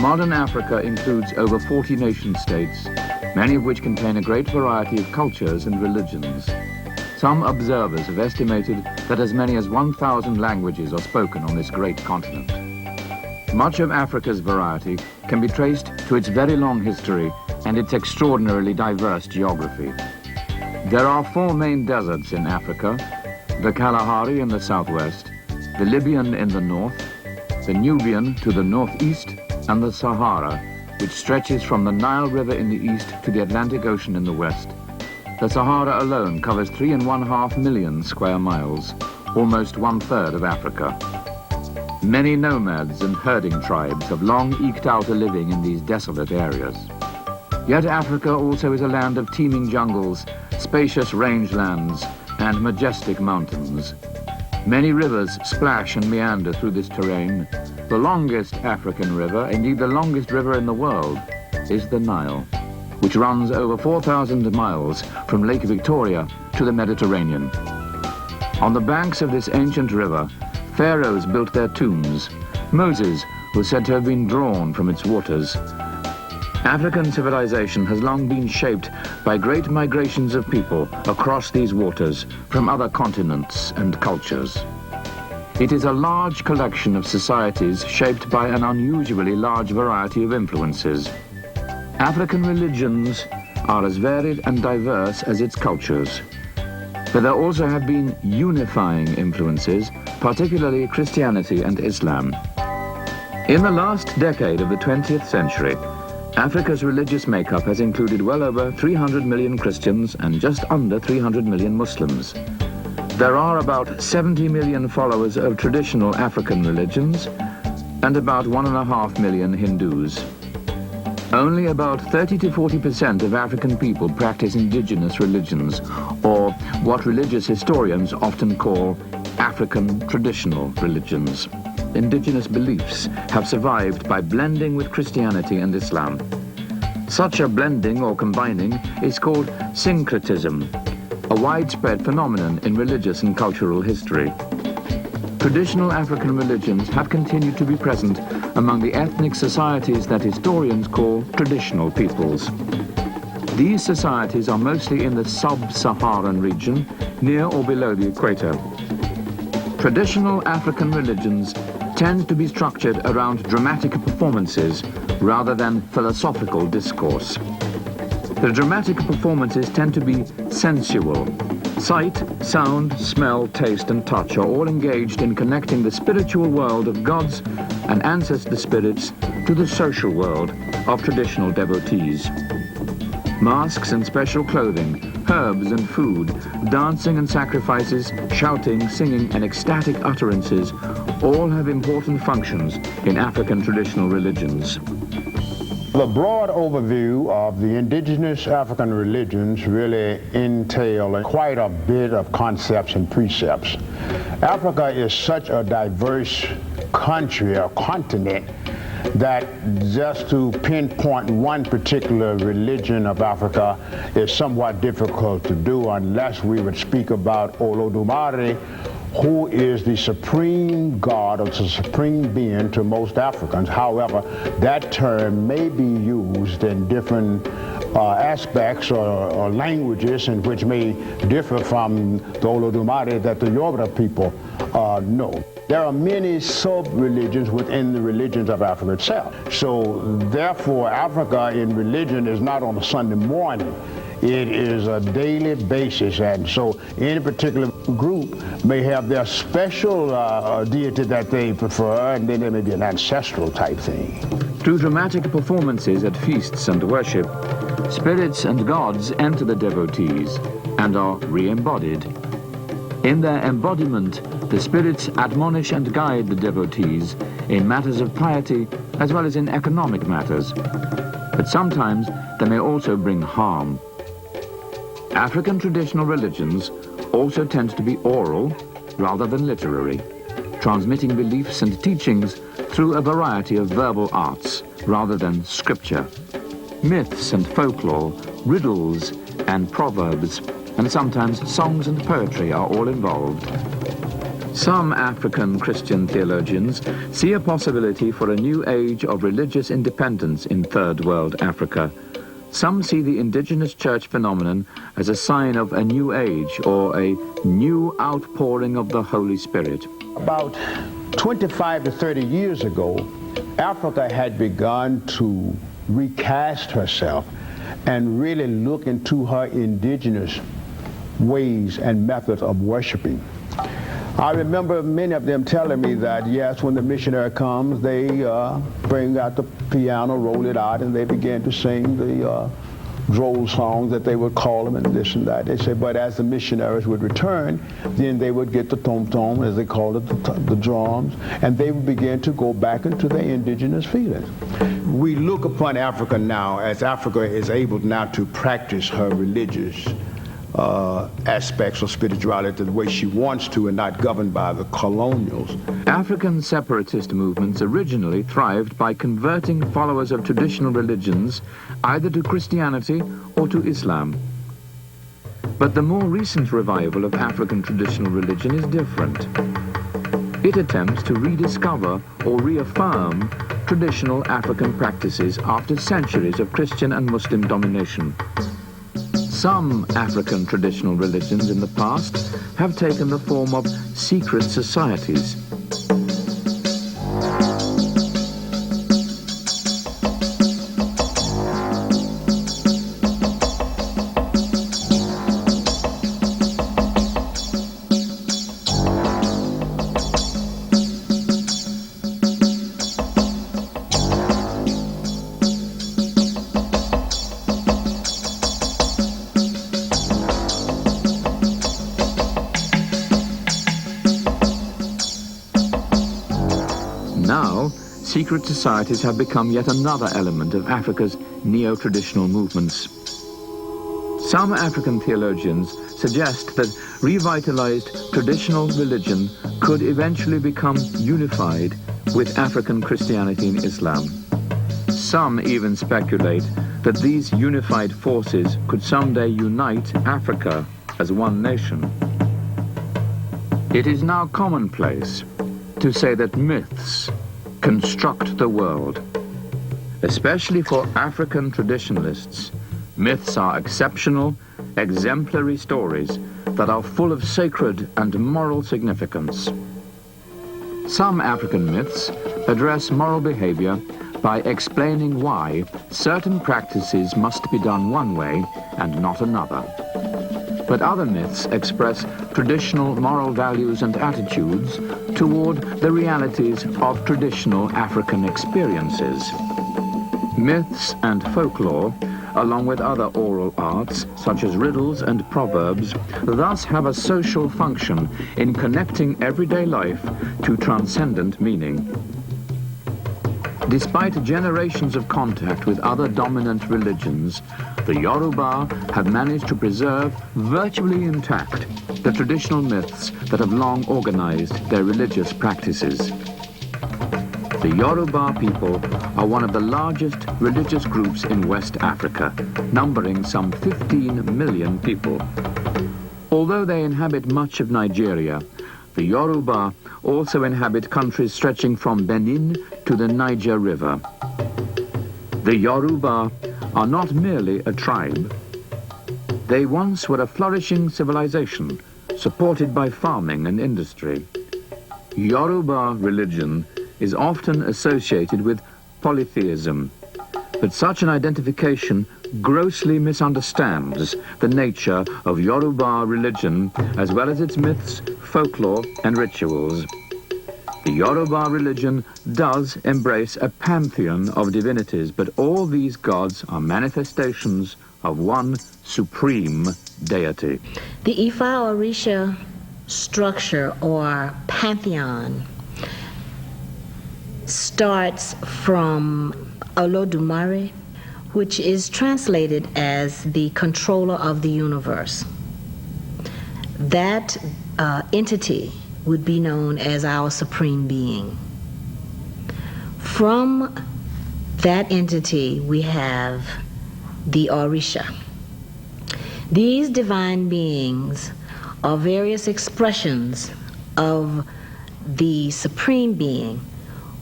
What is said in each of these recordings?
Modern Africa includes over 40 nation-states, many of which contain a great variety of cultures and religions. Some observers have estimated that as many as 1,000 languages are spoken on this great continent. Much of Africa's variety can be traced to its very long history and its extraordinarily diverse geography. There are 4 main deserts in Africa: the Kalahari in the southwest, the Libyan in the north, the Nubian to the northeast, and the Sahara, which stretches from the Nile River in the east to the Atlantic Ocean in the west. The Sahara alone covers 3.5 million square miles, almost 1/3 of Africa. Many nomads and herding tribes have long eked out a living in these desolate areas. Yet Africa also is a land of teeming jungles, spacious rangelands, and majestic mountains. Many rivers splash and meander through this terrain. The longest African river, indeed the longest river in the world, is the Nile, which runs over 4,000 miles from Lake Victoria to the Mediterranean. On the banks of this ancient river, pharaohs built their tombs. Moses was said to have been drawn from its waters. African civilization has long been shaped by great migrations of people across these waters from other continents and cultures. It is a large collection of societies shaped by an unusually large variety of influences. African religions are as varied and diverse as its cultures, but there also have been unifying influences, particularly Christianity and Islam. In the last decade of the 20th century, Africa's religious makeup has included well over 300 million Christians and just under 300 million Muslims. There are about 70 million followers of traditional African religions and about 1.5 million Hindus. Only about 30 to 40% of African people practice indigenous religions, or what religious historians often call African traditional religions. Indigenous beliefs have survived by blending with Christianity and Islam. Such a blending or combining is called syncretism, a widespread phenomenon in religious and cultural history. Traditional African religions have continued to be present among the ethnic societies that historians call traditional peoples. These societies are mostly in the sub-Saharan region, near or below the equator. Traditional African religions tend to be structured around dramatic performances rather than philosophical discourse. The dramatic performances tend to be sensual. Sight, sound, smell, taste, and touch are all engaged in connecting the spiritual world of gods and ancestor spirits to the social world of traditional devotees. Masks and special clothing, herbs and food, dancing and sacrifices, shouting, singing, and ecstatic utterances all have important functions in African traditional religions. The broad overview of the indigenous African religions really entail quite a bit of concepts and precepts. Africa is such a diverse country or continent that just to pinpoint one particular religion of Africa is somewhat difficult to do unless we would speak about Olodumare, who is the supreme God or the supreme being to most Africans. However, that term may be used in different aspects or languages in which may differ from the Olodumare that the Yoruba people know. There are many sub-religions within the religions of Africa itself. So therefore, Africa in religion is not on a Sunday morning. It is a daily basis, and so any particular group may have their special deity that they prefer, and then there may be an ancestral type thing. Through dramatic performances at feasts and worship, spirits and gods enter the devotees and are re-embodied. In their embodiment, the spirits admonish and guide the devotees in matters of piety as well as in economic matters. But sometimes they may also bring harm. African traditional religions also tend to be oral rather than literary, transmitting beliefs and teachings through a variety of verbal arts rather than scripture. Myths and folklore, riddles and proverbs, and sometimes songs and poetry are all involved. Some African Christian theologians see a possibility for a new age of religious independence in Third World Africa. Some see the indigenous church phenomenon as a sign of a new age or a new outpouring of the Holy Spirit. About 25 to 30 years ago, Africa had begun to recast herself and really look into her indigenous ways and methods of worshiping. I remember many of them telling me that, yes, when the missionary comes, they bring out the piano, roll it out, and they begin to sing the droll songs that they would call them and this and that. They say, but as the missionaries would return, then they would get the tom-tom, as they called it, the drums, and they would begin to go back into their indigenous feelings. We look upon Africa now as Africa is able now to practice her religious aspects of spirituality the way she wants to and not governed by the colonials. African separatist movements originally thrived by converting followers of traditional religions either to Christianity or to Islam. But the more recent revival of African traditional religion is different. It attempts to rediscover or reaffirm traditional African practices after centuries of Christian and Muslim domination. Some African traditional religions in the past have taken the form of secret societies. Now, secret societies have become yet another element of Africa's neo-traditional movements. Some African theologians suggest that revitalized traditional religion could eventually become unified with African Christianity and Islam. Some even speculate that these unified forces could someday unite Africa as one nation. It is now commonplace to say that myths construct the world. Especially for African traditionalists, myths are exceptional, exemplary stories that are full of sacred and moral significance. Some African myths address moral behavior by explaining why certain practices must be done one way and not another. But other myths express traditional moral values and attitudes toward the realities of traditional African experiences. Myths and folklore, along with other oral arts, such as riddles and proverbs, thus have a social function in connecting everyday life to transcendent meaning. Despite generations of contact with other dominant religions, the Yoruba have managed to preserve virtually intact the traditional myths that have long organized their religious practices. The Yoruba people are one of the largest religious groups in West Africa, numbering some 15 million people. Although they inhabit much of Nigeria, the Yoruba also inhabit countries stretching from Benin to the Niger River. The Yoruba are not merely a tribe. They once were a flourishing civilization, supported by farming and industry. Yoruba religion is often associated with polytheism, but such an identification grossly misunderstands the nature of Yoruba religion as well as its myths, folklore, and rituals. The Yoruba religion does embrace a pantheon of divinities, but all these gods are manifestations of one supreme deity. The Ifa Orisha structure or pantheon starts from Olodumare, which is translated as the controller of the universe. That entity would be known as our supreme being. From that entity, we have the Orisha. These divine beings are various expressions of the Supreme Being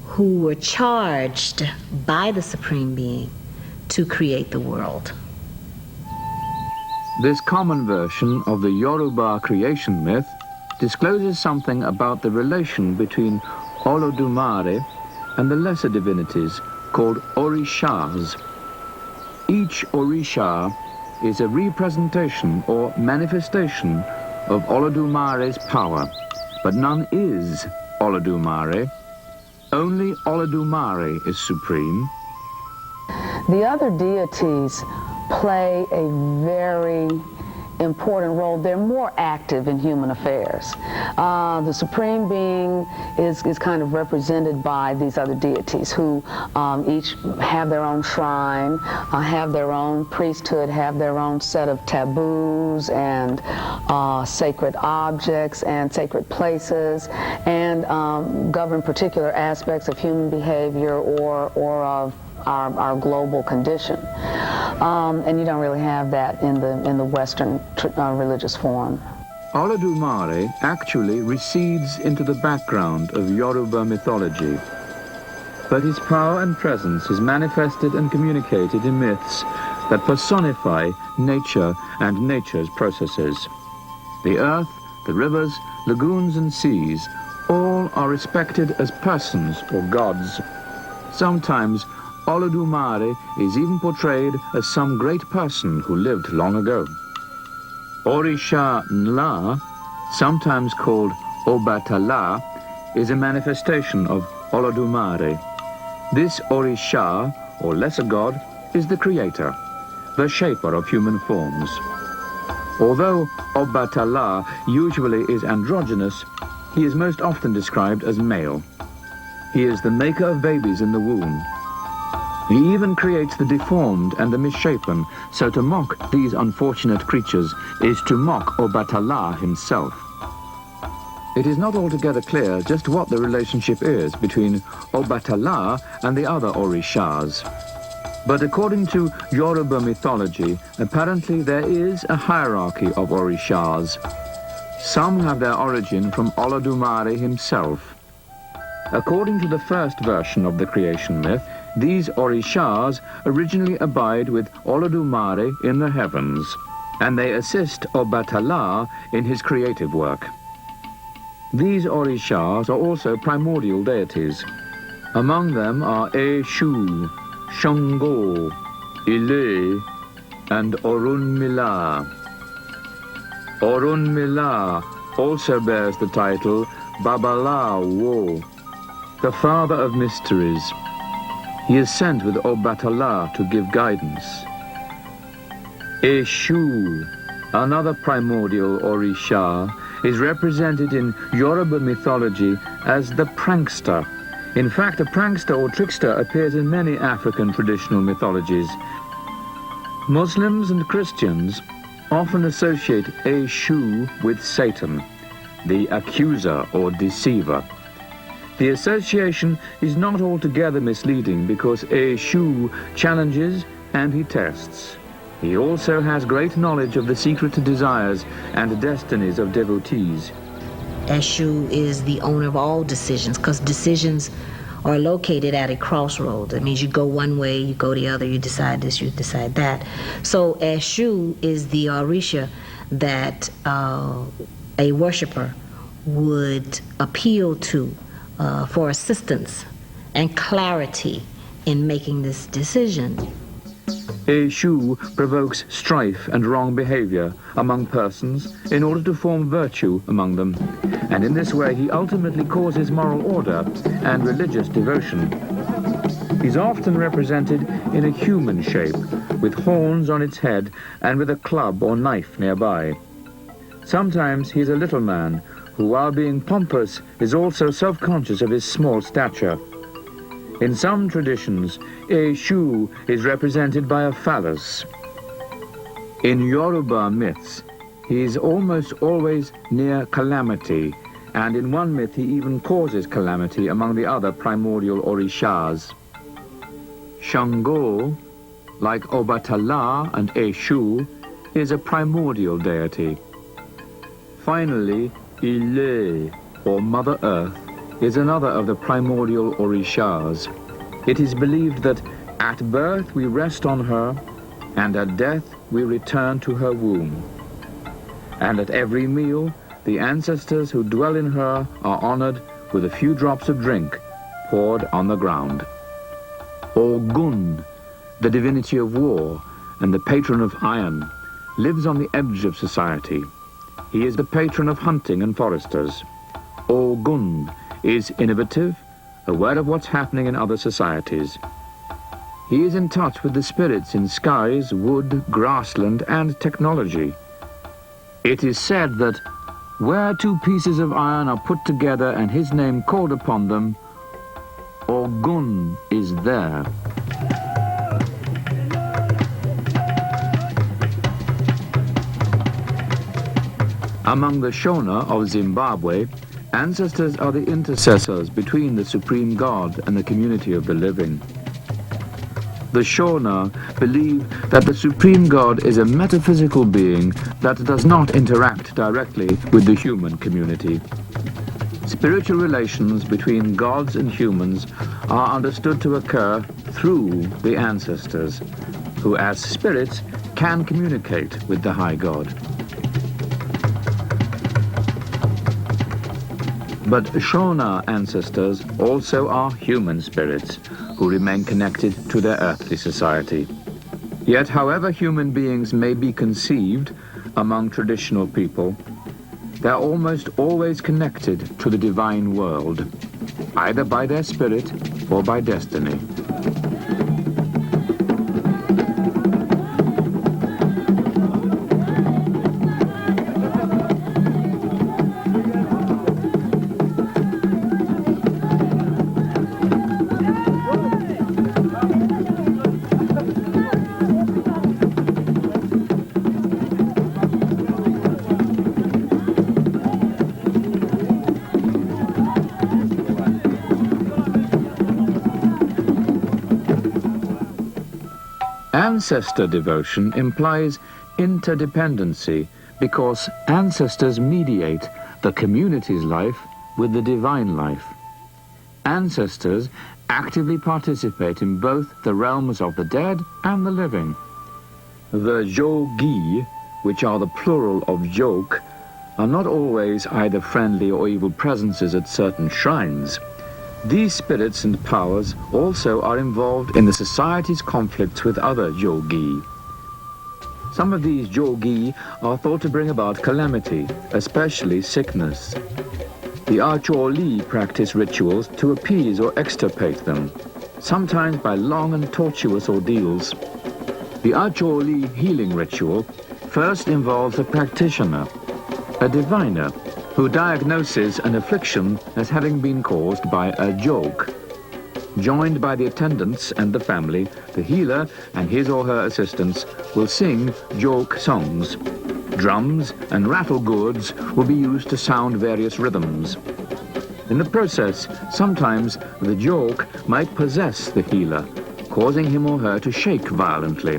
who were charged by the Supreme Being to create the world. This common version of the Yoruba creation myth discloses something about the relation between Olodumare and the lesser divinities called Orishas. Each Orisha is a representation or manifestation of Olodumare's power, but none is Olodumare. Only Olodumare is supreme. The other deities play a very important role. They're more active in human affairs. The Supreme Being is kind of represented by these other deities who each have their own shrine, have their own priesthood, have their own set of taboos and sacred objects and sacred places, and govern particular aspects of human behavior or of our global condition, and you don't really have that in the Western religious form. Olodumare actually recedes into the background of Yoruba mythology, but his power and presence is manifested and communicated in myths that personify nature and nature's processes. The earth, the rivers, lagoons and seas, all are respected as persons or gods. Sometimes Olodumare is even portrayed as some great person who lived long ago. Orisha Nla, sometimes called Obatala, is a manifestation of Olodumare. This Orisha, or lesser god, is the creator, the shaper of human forms. Although Obatala usually is androgynous, he is most often described as male. He is the maker of babies in the womb. He even creates the deformed and the misshapen, so to mock these unfortunate creatures is to mock Obatala himself. It is not altogether clear just what the relationship is between Obatala and the other Orishas. But according to Yoruba mythology, apparently there is a hierarchy of Orishas. Some have their origin from Olodumare himself. According to the first version of the creation myth, these Orishas originally abide with Olodumare in the heavens, and they assist Obatala in his creative work. These Orishas are also primordial deities. Among them are Eshu, Shango, Ile, and Orunmila. Orunmila also bears the title Babalawo, the father of mysteries. He is sent with Obatala to give guidance. Eshu, another primordial Orisha, is represented in Yoruba mythology as the prankster. In fact, a prankster or trickster appears in many African traditional mythologies. Muslims and Christians often associate Eshu with Satan, the accuser or deceiver. The association is not altogether misleading because Eshu challenges and he tests. He also has great knowledge of the secret desires and destinies of devotees. Eshu is the owner of all decisions, because decisions are located at a crossroads. That means you go one way, you go the other, you decide this, you decide that. So Eshu is the Orisha that a worshiper would appeal to for assistance and clarity in making this decision. Eshu provokes strife and wrong behavior among persons in order to form virtue among them, and in this way he ultimately causes moral order and religious devotion. He's often represented in a human shape, with horns on its head and with a club or knife nearby. Sometimes he's a little man who, while being pompous, is also self-conscious of his small stature. In some traditions, Eshu is represented by a phallus. In Yoruba myths, he is almost always near calamity, and in one myth he even causes calamity among the other primordial Orishas. Shango, like Obatala and Eshu, is a primordial deity. Finally, Ile, or Mother Earth, is another of the primordial orishas. It is believed that at birth we rest on her, and at death we return to her womb. And at every meal, the ancestors who dwell in her are honored with a few drops of drink poured on the ground. Ogun, the divinity of war and the patron of iron, lives on the edge of society. He is the patron of hunting and foresters. Ogun is innovative, aware of what's happening in other societies. He is in touch with the spirits in skies, wood, grassland, and technology. It is said that where two pieces of iron are put together and his name called upon them, Ogun is there. Among the Shona of Zimbabwe, ancestors are the intercessors between the supreme God and the community of the living. The Shona believe that the supreme God is a metaphysical being that does not interact directly with the human community. Spiritual relations between gods and humans are understood to occur through the ancestors, who as spirits can communicate with the high God. But Shona ancestors also are human spirits who remain connected to their earthly society. Yet, however human beings may be conceived among traditional people, they're almost always connected to the divine world, either by their spirit or by destiny. Ancestor devotion implies interdependency because ancestors mediate the community's life with the divine life. Ancestors actively participate in both the realms of the dead and the living. The Jogi, which are the plural of Jok, are not always either friendly or evil presences at certain shrines. These spirits and powers also are involved in the society's conflicts with other Jogi. Some of these Jogi are thought to bring about calamity, especially sickness. The Acholi practice rituals to appease or extirpate them, sometimes by long and tortuous ordeals. The Acholi healing ritual first involves a practitioner, a diviner, who diagnoses an affliction as having been caused by a joke. Joined by the attendants and the family, the healer and his or her assistants will sing joke songs. Drums and rattle gourds will be used to sound various rhythms. In the process, sometimes the joke might possess the healer, causing him or her to shake violently.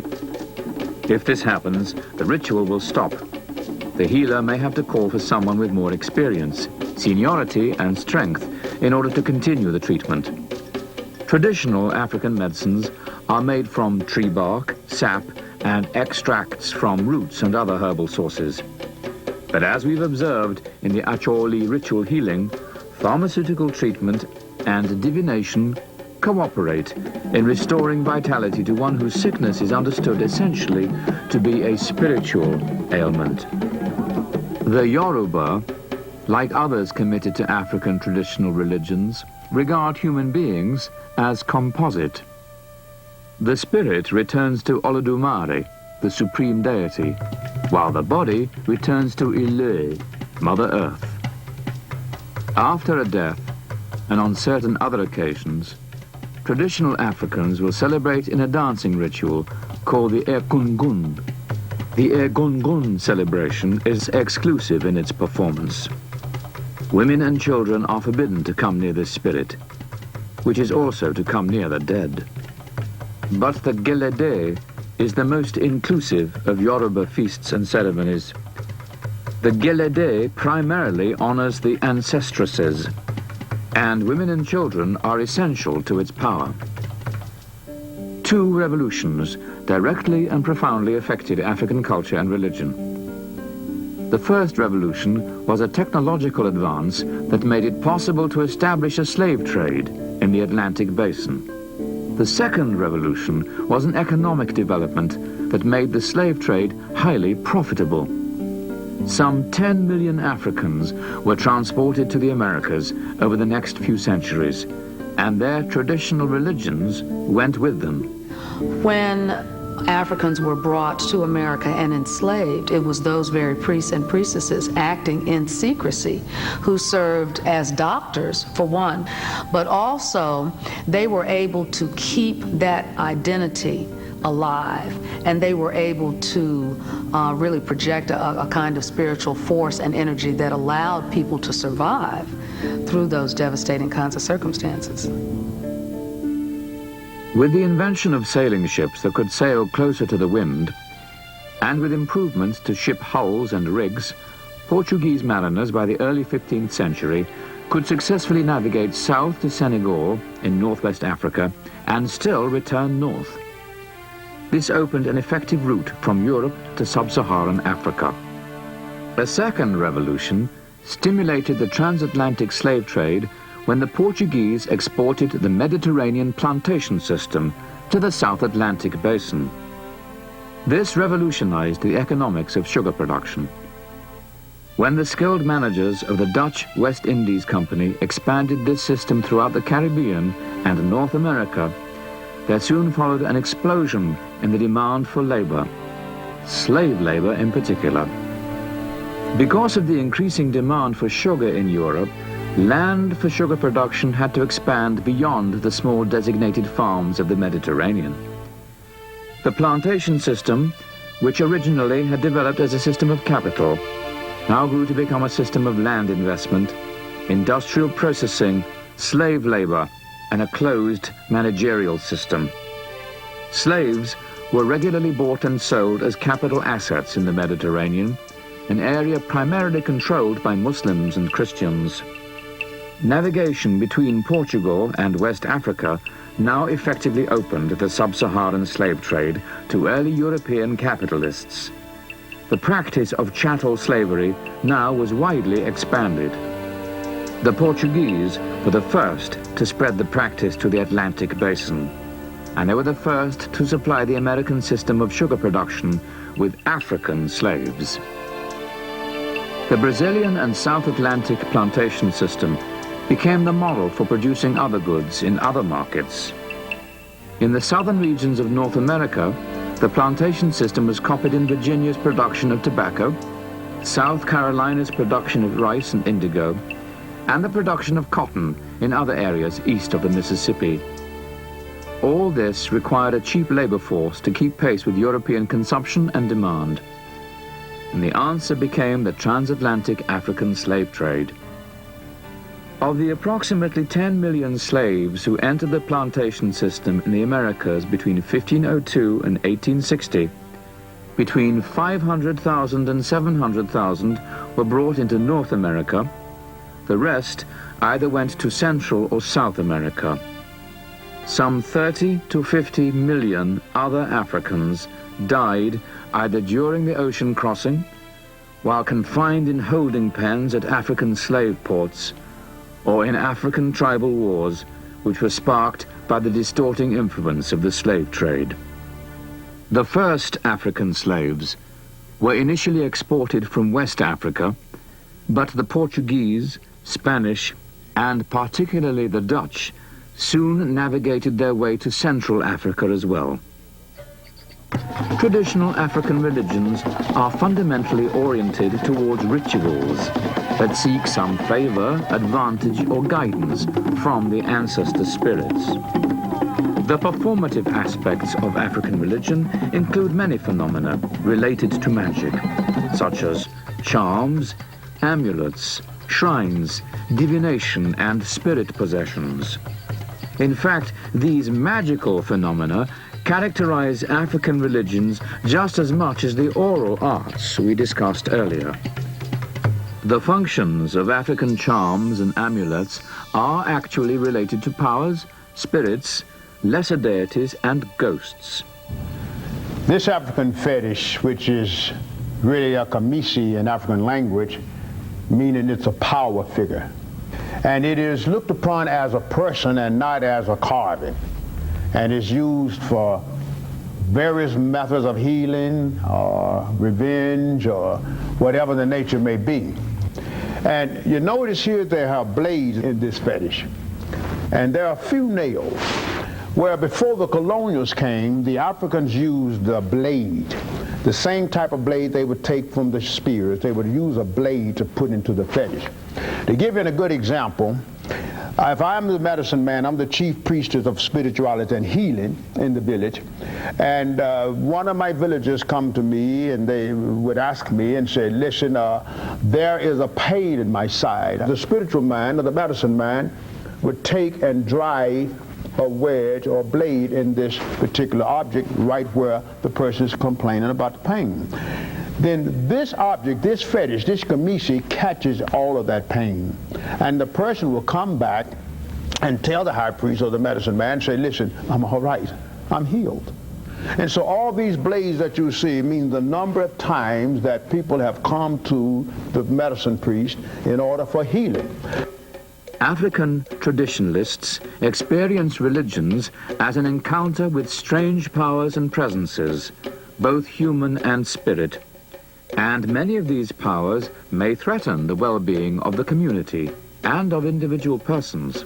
If this happens, the ritual will stop. The healer may have to call for someone with more experience, seniority, and strength in order to continue the treatment. Traditional African medicines are made from tree bark, sap, and extracts from roots and other herbal sources. But as we've observed in the Acholi ritual healing, pharmaceutical treatment and divination cooperate in restoring vitality to one whose sickness is understood essentially to be a spiritual ailment. The Yoruba, like others committed to African traditional religions, regard human beings as composite. The spirit returns to Olodumare, the supreme deity, while the body returns to Ile, Mother Earth. After a death, and on certain other occasions, traditional Africans will celebrate in a dancing ritual called the Egungun. The Egungun celebration is exclusive in its performance. Women and children are forbidden to come near this spirit, which is also to come near the dead. But the Gelede is the most inclusive of Yoruba feasts and ceremonies. The Gelede primarily honors the ancestresses, and women and children are essential to its power. Two revolutions directly and profoundly affected African culture and religion. The first revolution was a technological advance that made it possible to establish a slave trade in the Atlantic basin. The second revolution was an economic development that made the slave trade highly profitable. Some 10 million Africans were transported to the Americas over the next few centuries, and their traditional religions went with them. When Africans were brought to America and enslaved, it was those very priests and priestesses acting in secrecy who served as doctors, for one, but also they were able to keep that identity alive, and they were able to really project a kind of spiritual force and energy that allowed people to survive through those devastating kinds of circumstances. With the invention of sailing ships that could sail closer to the wind, and with improvements to ship hulls and rigs, Portuguese mariners by the early 15th century could successfully navigate south to Senegal in northwest Africa and still return north. This opened an effective route from Europe to sub-Saharan Africa. A second revolution stimulated the transatlantic slave trade when the Portuguese exported the Mediterranean plantation system to the South Atlantic basin. This revolutionized the economics of sugar production. When the skilled managers of the Dutch West Indies Company expanded this system throughout the Caribbean and North America, there soon followed an explosion in the demand for labor, slave labor in particular. Because of the increasing demand for sugar in Europe, land for sugar production had to expand beyond the small designated farms of the Mediterranean. The plantation system, which originally had developed as a system of capital, now grew to become a system of land investment, industrial processing, slave labor, and a closed managerial system. Slaves were regularly bought and sold as capital assets in the Mediterranean, an area primarily controlled by Muslims and Christians. Navigation between Portugal and West Africa now effectively opened the sub-Saharan slave trade to early European capitalists. The practice of chattel slavery now was widely expanded. The Portuguese were the first to spread the practice to the Atlantic basin, and they were the first to supply the American system of sugar production with African slaves. The Brazilian and South Atlantic plantation system became the model for producing other goods in other markets. In the southern regions of North America, the plantation system was copied in Virginia's production of tobacco, South Carolina's production of rice and indigo, and the production of cotton in other areas east of the Mississippi. All this required a cheap labor force to keep pace with European consumption and demand. And the answer became the transatlantic African slave trade. Of the approximately 10 million slaves who entered the plantation system in the Americas between 1502 and 1860, between 500,000 and 700,000 were brought into North America. The rest either went to Central or South America. Some 30 to 50 million other Africans died either during the ocean crossing, while confined in holding pens at African slave ports, or in African tribal wars, which were sparked by the distorting influence of the slave trade. The first African slaves were initially exported from West Africa, but the Portuguese, Spanish, and particularly the Dutch soon navigated their way to Central Africa as well. Traditional African religions are fundamentally oriented towards rituals that seek some favor, advantage, or guidance from the ancestor spirits. The performative aspects of African religion include many phenomena related to magic, such as charms, amulets, shrines, divination, and spirit possessions. In fact, these magical phenomena characterize African religions just as much as the oral arts we discussed earlier. The functions of African charms and amulets are actually related to powers, spirits, lesser deities, and ghosts. This African fetish, which is really a kamisi in African language, meaning it's a power figure. And it is looked upon as a person and not as a carving. And is used for various methods of healing or revenge or whatever the nature may be. And you notice here they have blades in this fetish. And there are few nails. Where before the colonials came, the Africans used the blade. The same type of blade they would take from the spears. They would use a blade to put into the fetish. To give you a good example, if I'm the medicine man, I'm the chief priestess of spirituality and healing in the village, and one of my villagers come to me and they would ask me and say, listen, there is a pain in my side. The spiritual man or the medicine man would take and drive a wedge or blade in this particular object right where the person is complaining about the pain. Then this object, this fetish, this kamisi catches all of that pain. And the person will come back and tell the high priest or the medicine man, say, listen, I'm all right, I'm healed. And so all these blades that you see mean the number of times that people have come to the medicine priest in order for healing. African traditionalists experience religions as an encounter with strange powers and presences, both human and spirit. And many of these powers may threaten the well-being of the community and of individual persons.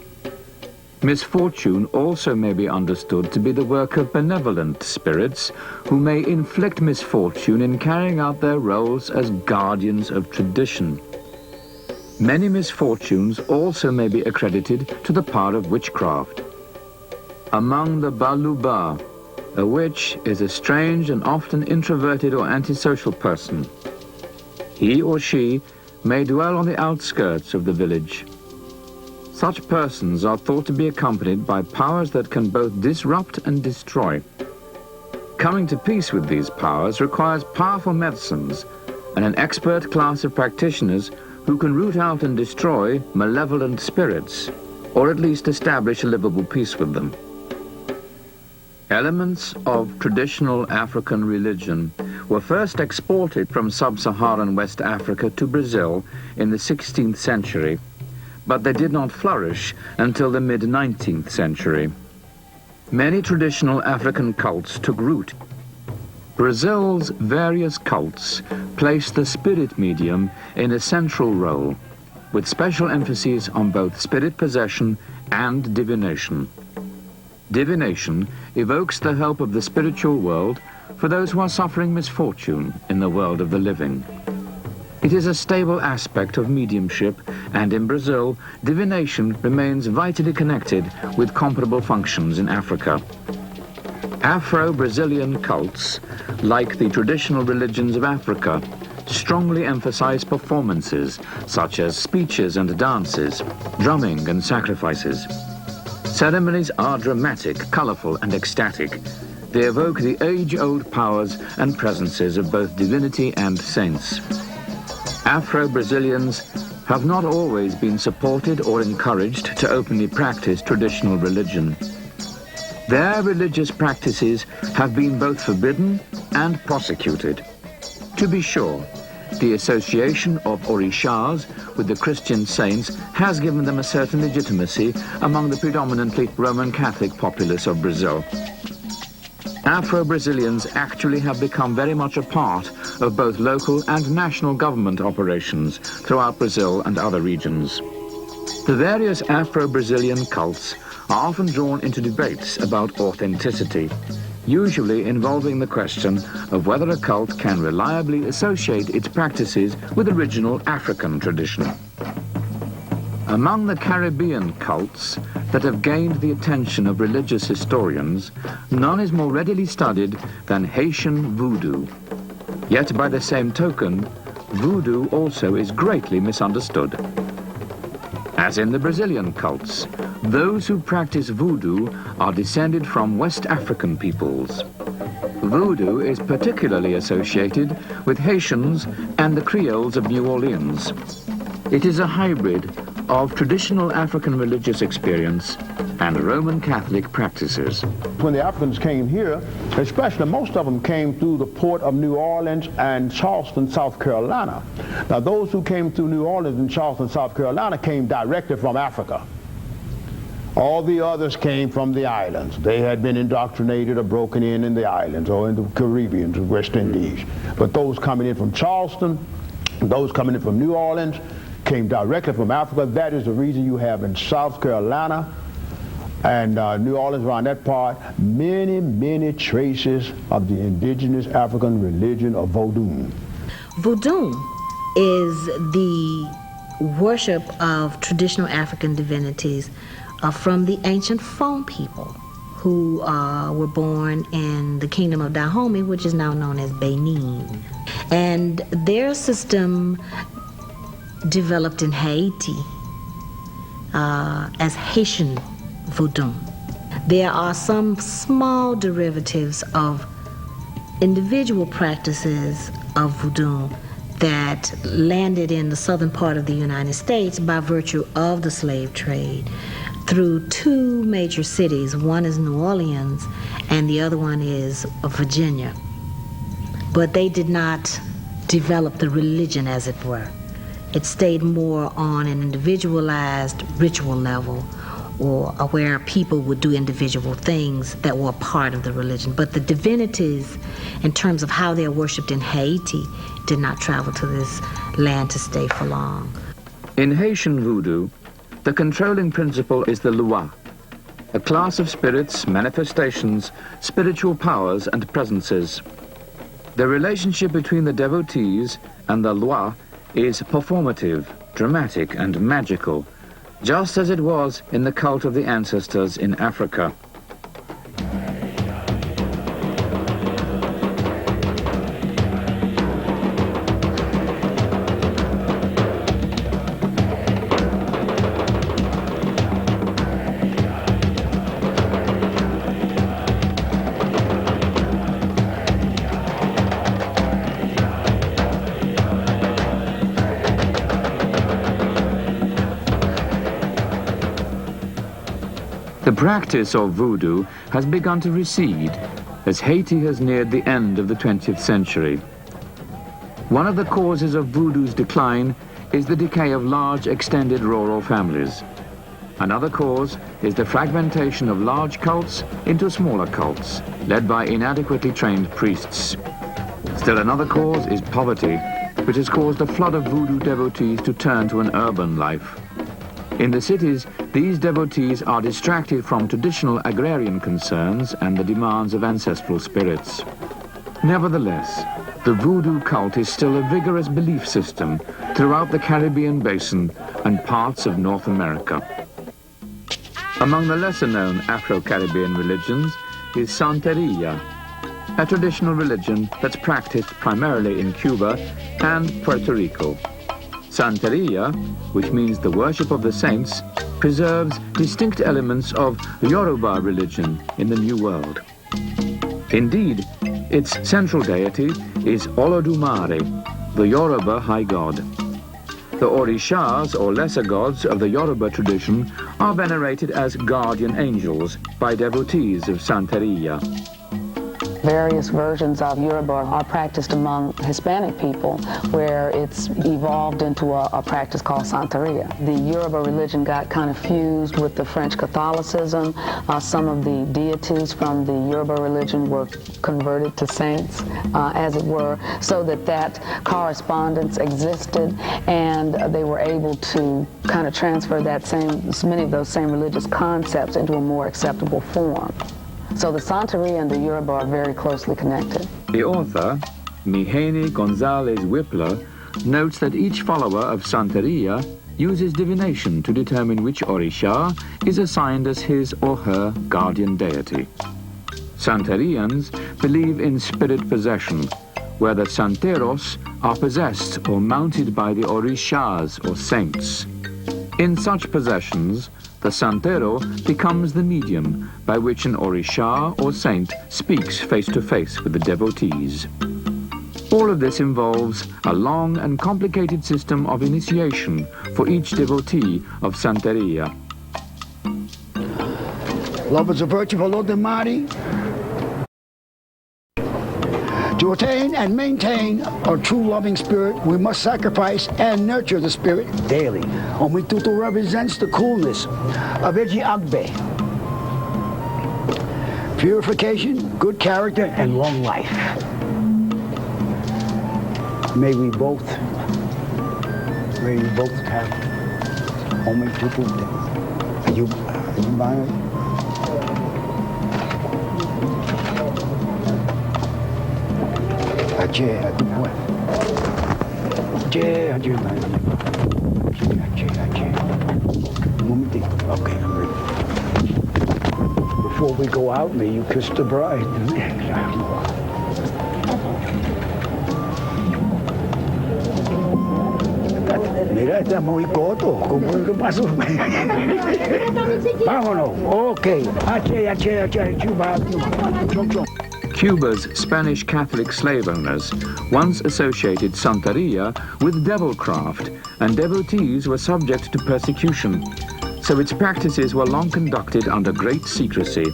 Misfortune also may be understood to be the work of benevolent spirits who may inflict misfortune in carrying out their roles as guardians of tradition. Many misfortunes also may be accredited to the power of witchcraft. Among the Baluba, a witch is a strange and often introverted or antisocial person. He or she may dwell on the outskirts of the village. Such persons are thought to be accompanied by powers that can both disrupt and destroy. Coming to peace with these powers requires powerful medicines and an expert class of practitioners who can root out and destroy malevolent spirits, or at least establish a livable peace with them. Elements of traditional African religion were first exported from sub-Saharan West Africa to Brazil in the 16th century, but they did not flourish until the mid-19th century. Many traditional African cults took root. Brazil's various cults place the spirit medium in a central role, with special emphasis on both spirit possession and divination. Divination evokes the help of the spiritual world for those who are suffering misfortune in the world of the living. It is a stable aspect of mediumship, and in Brazil, divination remains vitally connected with comparable functions in Africa. Afro-Brazilian cults, like the traditional religions of Africa, strongly emphasize performances such as speeches and dances, drumming and sacrifices. Ceremonies are dramatic, colorful and ecstatic. They evoke the age-old powers and presences of both divinity and saints. Afro-Brazilians have not always been supported or encouraged to openly practice traditional religion. Their religious practices have been both forbidden and prosecuted. To be sure, the association of orishas with the Christian saints has given them a certain legitimacy among the predominantly Roman Catholic populace of Brazil. Afro-Brazilians actually have become very much a part of both local and national government operations throughout Brazil and other regions. The various Afro-Brazilian cults are often drawn into debates about authenticity, usually involving the question of whether a cult can reliably associate its practices with original African tradition. Among the Caribbean cults that have gained the attention of religious historians, none is more readily studied than Haitian voodoo. Yet by the same token, voodoo also is greatly misunderstood. As in the Brazilian cults, those who practice voodoo are descended from West African peoples. Voodoo is particularly associated with Haitians and the Creoles of New Orleans. It is a hybrid of traditional African religious experience and Roman Catholic practices. When the Africans came here, especially most of them came through the port of New Orleans and Charleston, South Carolina. Now those who came through New Orleans and Charleston, South Carolina came directly from Africa. All the others came from the islands. They had been indoctrinated or broken in the islands or in the Caribbean, the West Indies. But those coming in from Charleston, those coming in from New Orleans, came directly from Africa. That is the reason you have in South Carolina and New Orleans, around that part, many, many traces of the indigenous African religion of Vodou. Vodou is the worship of traditional African divinities from the ancient Fon people who were born in the kingdom of Dahomey, which is now known as Benin. And their system developed in Haiti as Haitian Vodou. There are some small derivatives of individual practices of Vodou that landed in the southern part of the United States by virtue of the slave trade through two major cities. One is New Orleans and the other one is Virginia. But they did not develop the religion, as it were. It stayed more on an individualized ritual level, or where people would do individual things that were part of the religion. But the divinities, in terms of how they're worshipped in Haiti, did not travel to this land to stay for long. In Haitian voodoo, the controlling principle is the loi, a class of spirits, manifestations, spiritual powers, and presences. The relationship between the devotees and the loi is performative, dramatic, and magical, just as it was in the cult of the ancestors in Africa. The practice of voodoo has begun to recede as Haiti has neared the end of the 20th century. One of the causes of voodoo's decline is the decay of large extended rural families. Another cause is the fragmentation of large cults into smaller cults, led by inadequately trained priests. Still another cause is poverty, which has caused a flood of voodoo devotees to turn to an urban life. In the cities, these devotees are distracted from traditional agrarian concerns and the demands of ancestral spirits. Nevertheless, the voodoo cult is still a vigorous belief system throughout the Caribbean basin and parts of North America. Among the lesser-known Afro-Caribbean religions is Santeria, a traditional religion that's practiced primarily in Cuba and Puerto Rico. Santeria, which means the worship of the saints, preserves distinct elements of Yoruba religion in the New World. Indeed, its central deity is Olodumare, the Yoruba high god. The Orishas, or lesser gods of the Yoruba tradition, are venerated as guardian angels by devotees of Santeria. Various versions of Yoruba are practiced among Hispanic people, where it's evolved into a practice called Santeria. The Yoruba religion got kind of fused with the French Catholicism. Some of the deities from the Yoruba religion were converted to saints, as it were, so that correspondence existed, and they were able to kind of transfer many of those same religious concepts into a more acceptable form. So the Santeria and the Yoruba are very closely connected. The author, Miheni Gonzalez Whippler, notes that each follower of Santeria uses divination to determine which Orisha is assigned as his or her guardian deity. Santerians believe in spirit possession, where the Santeros are possessed or mounted by the Orishas or saints. In such possessions, the Santero becomes the medium by which an Orisha or saint speaks face-to-face with the devotees. All of this involves a long and complicated system of initiation for each devotee of Santeria. Love is a virtue of Lord Almighty. To attain and maintain our true loving spirit, we must sacrifice and nurture the spirit daily. Omituto represents the coolness of Eji Agbe. Purification, good character, and long life. May we both have Omituto. Are you buying it? Okay, I'm ready. Before we go out, may you kiss the bride. Mira, está muy corto. ¿Qué pasó? Vámonos. Okay. Cuba's Spanish Catholic slave owners once associated Santeria with devilcraft, and devotees were subject to persecution, so its practices were long conducted under great secrecy.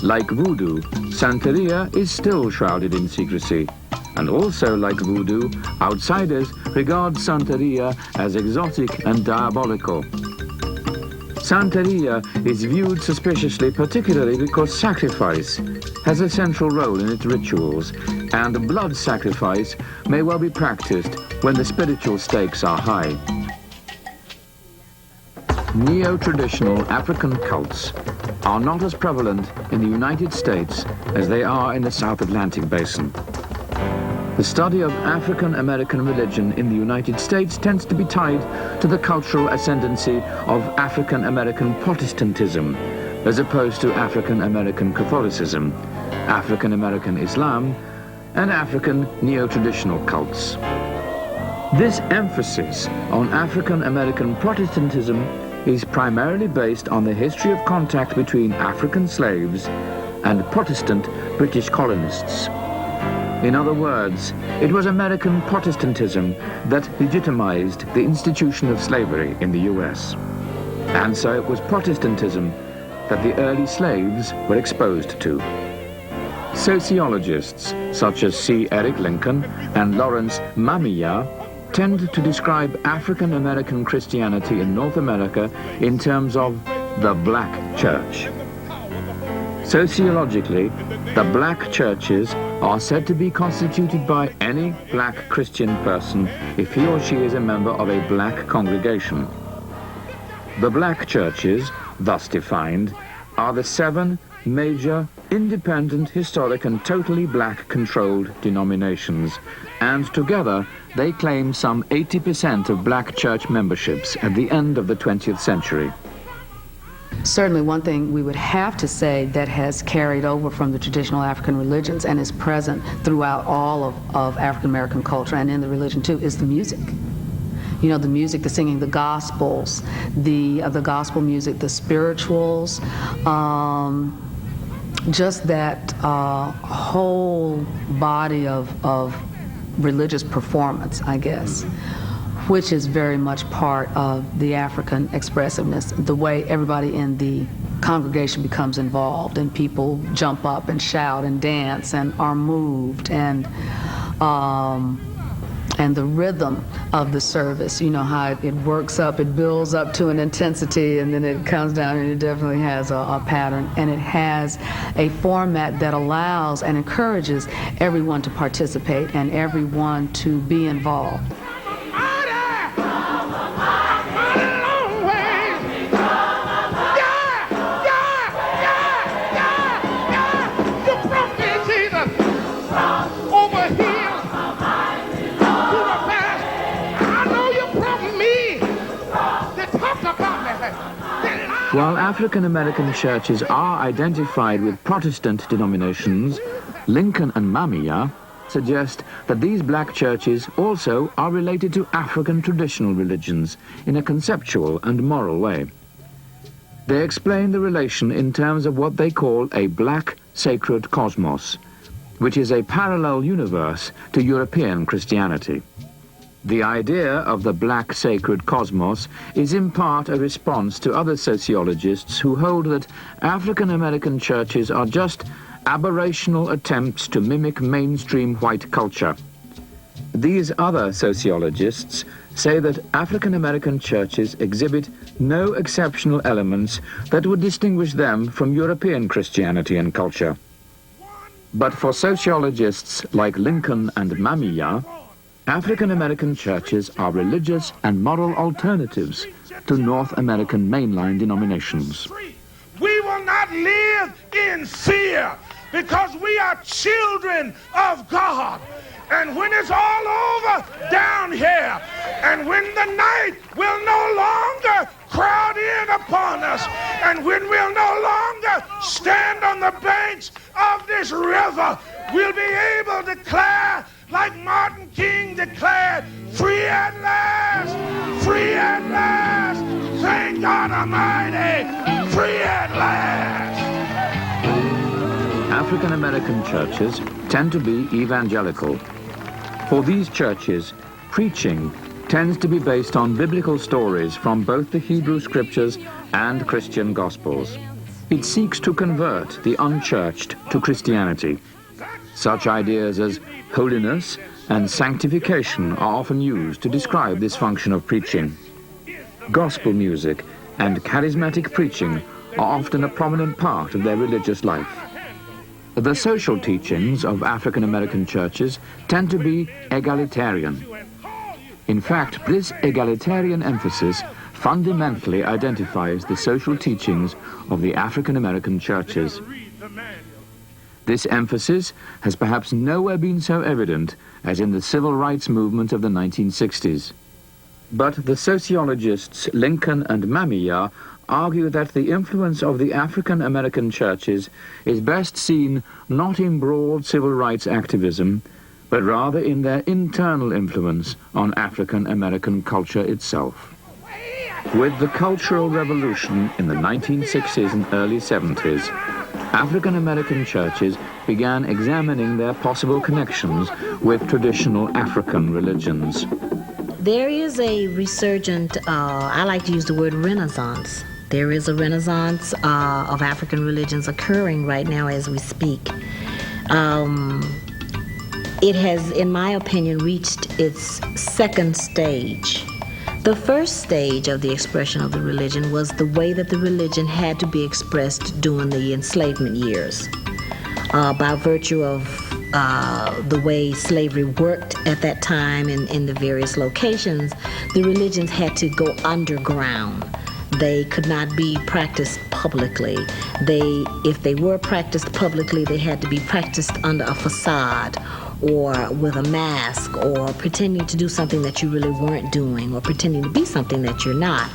Like voodoo, Santeria is still shrouded in secrecy, and also like voodoo, outsiders regard Santeria as exotic and diabolical. Santeria is viewed suspiciously, particularly because sacrifice has a central role in its rituals, and blood sacrifice may well be practiced when the spiritual stakes are high. Neo-traditional African cults are not as prevalent in the United States as they are in the South Atlantic Basin. The study of African American religion in the United States tends to be tied to the cultural ascendancy of African American Protestantism, as opposed to African American Catholicism, African American Islam, and African neo-traditional cults. This emphasis on African American Protestantism is primarily based on the history of contact between African slaves and Protestant British colonists. In other words, it was American Protestantism that legitimized the institution of slavery in the US. And so it was Protestantism that the early slaves were exposed to. Sociologists such as C. Eric Lincoln and Lawrence Mamiya tend to describe African American Christianity in North America in terms of the black church. Sociologically, the black churches are said to be constituted by any black Christian person if he or she is a member of a black congregation. The black churches, thus defined, are the 7 major, independent, historic and totally black-controlled denominations, and together they claim some 80% of black church memberships at the end of the 20th century. Certainly one thing we would have to say that has carried over from the traditional African religions and is present throughout all of African American culture and in the religion too is the music. You know, the music, the singing, the gospels, the gospel music, the spirituals, just that whole body of religious performance, I guess, which is very much part of the African expressiveness, the way everybody in the congregation becomes involved and people jump up and shout and dance and are moved, and the rhythm of the service, you know how it works up, it builds up to an intensity and then it comes down, and it definitely has a pattern, and it has a format that allows and encourages everyone to participate and everyone to be involved. While African American churches are identified with Protestant denominations, Lincoln and Mamiya suggest that these black churches also are related to African traditional religions in a conceptual and moral way. They explain the relation in terms of what they call a black sacred cosmos, which is a parallel universe to European Christianity. The idea of the black sacred cosmos is in part a response to other sociologists who hold that African American churches are just aberrational attempts to mimic mainstream white culture. These other sociologists say that African American churches exhibit no exceptional elements that would distinguish them from European Christianity and culture. But for sociologists like Lincoln and Mamiya, African American churches are religious and moral alternatives to North American mainline denominations. We will not live in fear because we are children of God. And when it's all over down here, and when the night will no longer crowd in upon us, and when we'll no longer stand on the banks of this river, we'll be able to declare, like Martin King declared, free at last, free at last, thank God Almighty, free at last. African American churches tend to be evangelical. For these churches, preaching tends to be based on biblical stories from both the Hebrew Scriptures and Christian Gospels. It seeks to convert the unchurched to Christianity. Such ideas as holiness and sanctification are often used to describe this function of preaching. Gospel music and charismatic preaching are often a prominent part of their religious life. The social teachings of African American churches tend to be egalitarian. In fact, this egalitarian emphasis fundamentally identifies the social teachings of the African American churches. This emphasis has perhaps nowhere been so evident as in the civil rights movement of the 1960s. But the sociologists Lincoln and Mamiya argue that the influence of the African American churches is best seen not in broad civil rights activism, but rather in their internal influence on African American culture itself. With the Cultural Revolution in the 1960s and early 70s, African American churches began examining their possible connections with traditional African religions. There is a resurgent, I like to use the word renaissance. There is a renaissance of African religions occurring right now as we speak. It has, in my opinion, reached its second stage. The first stage of the expression of the religion was the way that the religion had to be expressed during the enslavement years. By virtue of the way slavery worked at that time in the various locations, the religions had to go underground. They could not be practiced publicly. If they were practiced publicly, they had to be practiced under a facade or with a mask or pretending to do something that you really weren't doing or pretending to be something that you're not.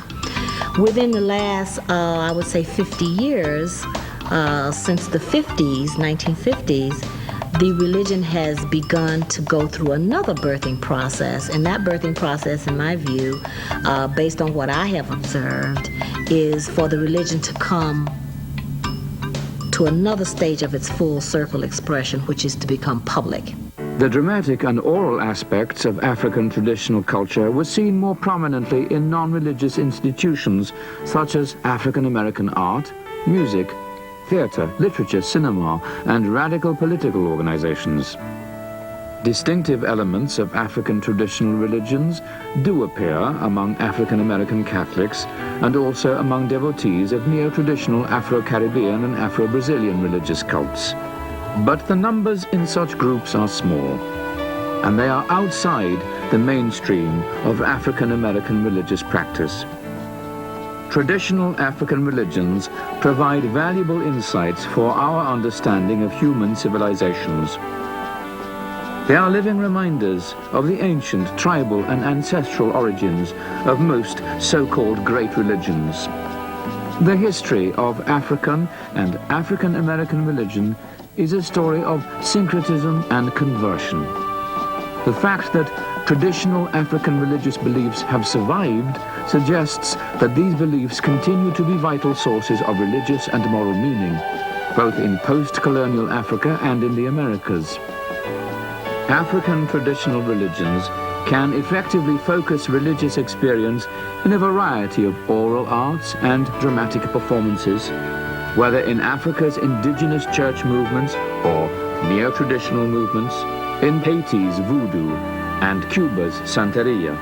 Within the last, I would say 50 years, since the 1950s, the religion has begun to go through another birthing process, and that birthing process, in my view, based on what I have observed, is for the religion to come to another stage of its full circle expression, which is to become public. The dramatic and oral aspects of African traditional culture were seen more prominently in non-religious institutions such as African American art, music, theater, literature, cinema, and radical political organizations. Distinctive elements of African traditional religions do appear among African American Catholics and also among devotees of neo-traditional Afro-Caribbean and Afro-Brazilian religious cults. But the numbers in such groups are small, and they are outside the mainstream of African American religious practice. Traditional African religions provide valuable insights for our understanding of human civilizations. They are living reminders of the ancient tribal and ancestral origins of most so-called great religions. The history of African and African American religion is a story of syncretism and conversion. The fact that traditional African religious beliefs have survived suggests that these beliefs continue to be vital sources of religious and moral meaning, both in post-colonial Africa and in the Americas. African traditional religions can effectively focus religious experience in a variety of oral arts and dramatic performances, whether in Africa's indigenous church movements or neo-traditional movements, in Haiti's voodoo and Cuba's Santeria.